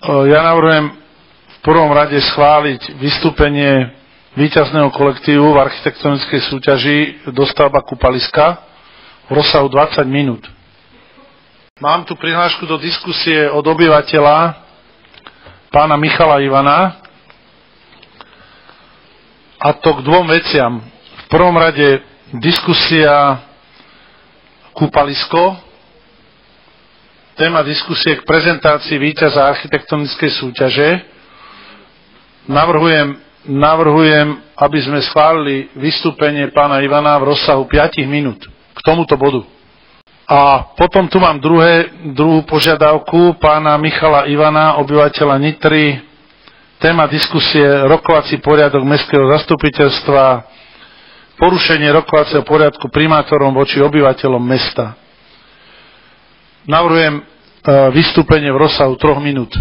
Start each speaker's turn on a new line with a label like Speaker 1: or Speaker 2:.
Speaker 1: Ja navrhujem v prvom rade schváliť vystúpenie víťazného kolektívu v architektonickej súťaži Dostavba kúpaliska v rozsahu 20 minút. Mám tu prihlášku do diskusie od obyvateľa pána Michala Ivana, a to k dvom veciam. V prvom rade diskusia kúpalisko, téma diskusie k prezentácii víťaza architektonickej súťaže. Navrhujem, aby sme schválili vystúpenie pána Ivana v rozsahu 5 minút k tomuto bodu. A potom tu mám druhú požiadavku pána Michala Ivana, obyvateľa Nitry. Téma diskusie rokovací poriadok mestského zastupiteľstva, porušenie rokovacieho poriadku primátorom voči obyvateľom mesta. Navrhujem vystúpenie v rozsahu 3 minút.